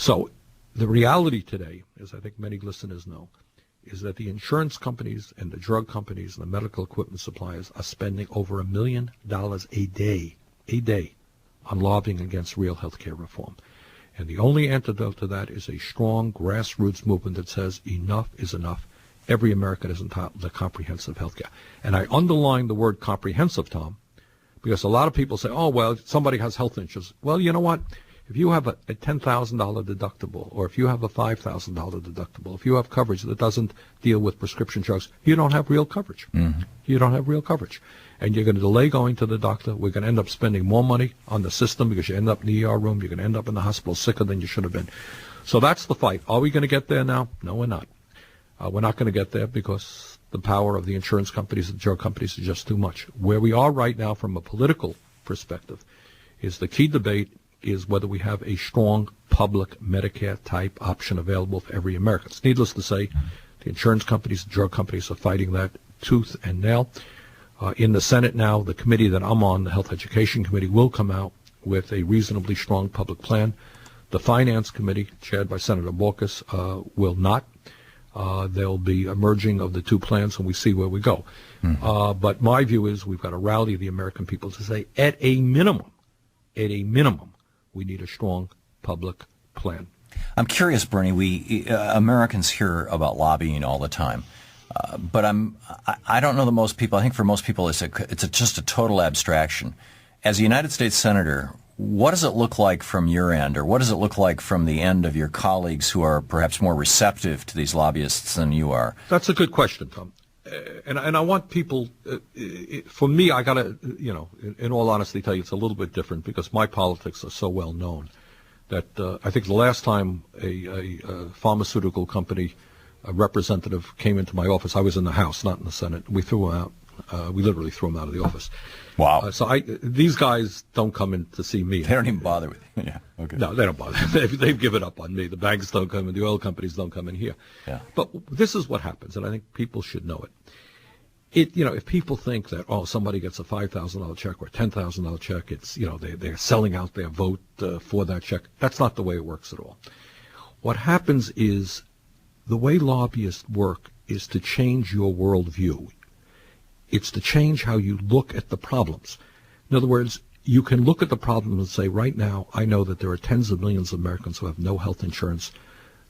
So the reality today, as I think many listeners know, is that the insurance companies and the drug companies and the medical equipment suppliers are spending over $1 million a day on lobbying against real health care reform. And the only antidote to that is a strong grassroots movement that says enough is enough. Every American is entitled to comprehensive health care. And I underline the word comprehensive, Tom, because a lot of people say, oh, well, somebody has health insurance. Well, you know what? If you have a $10,000 deductible, or if you have a $5,000 deductible, if you have coverage that doesn't deal with prescription drugs, you don't have real coverage. Mm-hmm. You don't have real coverage. And you're going to delay going to the doctor. We're going to end up spending more money on the system because you end up in the ER room. You're going to end up in the hospital sicker than you should have been. So that's the fight. Are we going to get there now? No, we're not. We're not going to get there because the power of the insurance companies and drug companies is just too much. Where we are right now from a political perspective is the key debate is whether we have a strong public Medicare-type option available for every American. It's needless to say, the insurance companies, the drug companies are fighting that tooth and nail. In the Senate now, the committee that I'm on, the Health Education Committee, will come out with a reasonably strong public plan. The Finance Committee, chaired by Senator Baucus, will not. There'll be a merging of the two plans, and we see where we go. Mm-hmm. But my view is we've got to rally the American people to say, at a minimum, we need a strong public plan. I'm curious, Bernie. We Americans hear about lobbying all the time, but I don't know that most people. I think for most people, it's just a total abstraction. As a United States Senator, what does it look like from your end, or what does it look like from the end of your colleagues who are perhaps more receptive to these lobbyists than you are? That's a good question, Tom. And I want people, for me, I got to, in all honesty, tell you it's a little bit different because my politics are so well known that I think the last time a pharmaceutical company representative came into my office, I was in the House, not in the Senate. We threw him out. We literally threw him out of the office. Wow. So these guys don't come in to see me. They don't even bother with you. Yeah. Okay. No, they don't bother. They've given up on me. The banks don't come in. The oil companies don't come in here. Yeah. But this is what happens, and I think people should know it. If people think that, somebody gets a $5,000 check or a $10,000 check, it's, they're selling out their vote for that check. That's not the way it works at all. What happens is the way lobbyists work is to change your worldview. It's to change how you look at the problems. In other words, you can look at the problem and say, right now, I know that there are tens of millions of Americans who have no health insurance.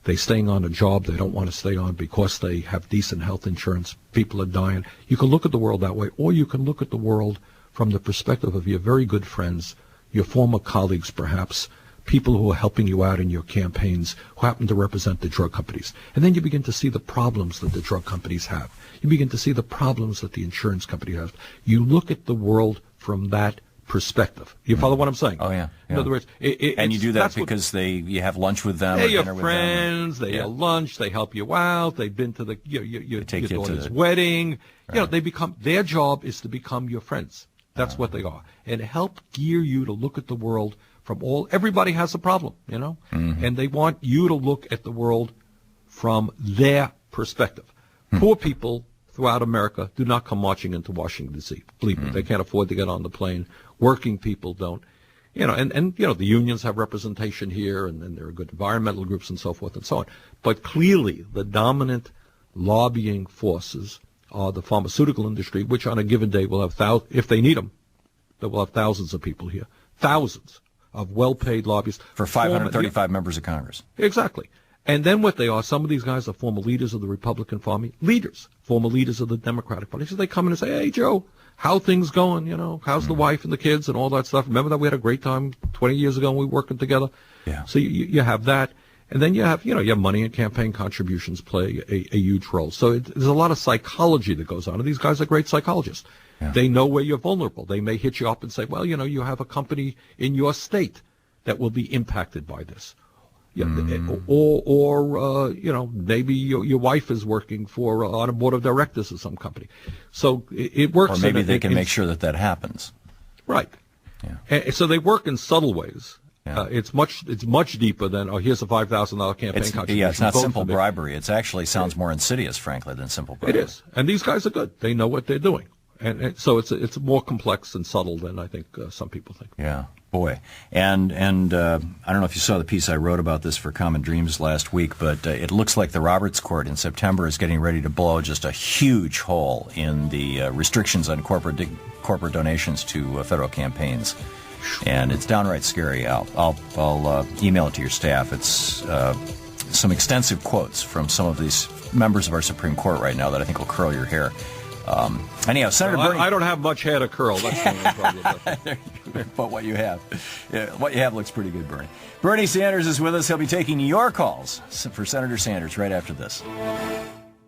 They're staying on a job they don't want to stay on because they have decent health insurance. People are dying. You can look at the world that way, or you can look at the world from the perspective of your very good friends, your former colleagues perhaps, people who are helping you out in your campaigns, who happen to represent the drug companies. And then you begin to see the problems that the drug companies have. You begin to see the problems that the insurance company has. You look at the world from that perspective. You follow what I'm saying? Oh, yeah. In other words, and you do that because you have lunch with them. They're or your dinner friends. With them. They have lunch. They help you out. They've been to your daughter's to wedding. Right. They become, their job is to become your friends. That's what they are, and help gear you to look at the world from everybody has a problem, Mm-hmm. and they want you to look at the world from their perspective. Poor people throughout America do not come marching into Washington, D.C. Believe me, they can't afford to get on the plane. Working people don't. The unions have representation here, and there are good environmental groups and so forth and so on. But clearly, the dominant lobbying forces are the pharmaceutical industry, which on a given day will have if they need them, they will have thousands of people here. Thousands of well-paid lobbyists. For 535 members of Congress. Exactly. And then what they are, some of these guys are former leaders of the Republican Party, former leaders of the Democratic Party. So they come in and say, hey, Joe, how things going, how's the wife and the kids and all that stuff. Remember that we had a great time 20 years ago when we were working together? Yeah. So you have that. And then you have money and campaign contributions play a huge role. So there's a lot of psychology that goes on. And these guys are great psychologists. Yeah. They know where you're vulnerable. They may hit you up and say, well, you have a company in your state that will be impacted by this. Or maybe your wife is working on a board of directors of some company. So it works. Or maybe they can make sure that happens. Right. Yeah. And so they work in subtle ways. Yeah. It's much deeper than, here's a $5,000 campaign contribution. Yeah, it's not simple bribery. It actually sounds more insidious, frankly, than simple bribery. It is. And these guys are good. They know what they're doing. And so it's more complex and subtle than I think some people think. Yeah, boy. And I don't know if you saw the piece I wrote about this for Common Dreams last week, but it looks like the Roberts Court in September is getting ready to blow just a huge hole in the restrictions on corporate donations to federal campaigns. And it's downright scary. I'll email it to your staff. It's some extensive quotes from some of these members of our Supreme Court right now that I think will curl your hair. Anyhow, Senator Bernie... I don't have much hair to curl. That's the only problem. But what you have. Yeah, what you have looks pretty good, Bernie. Bernie Sanders is with us. He'll be taking your calls for Senator Sanders right after this.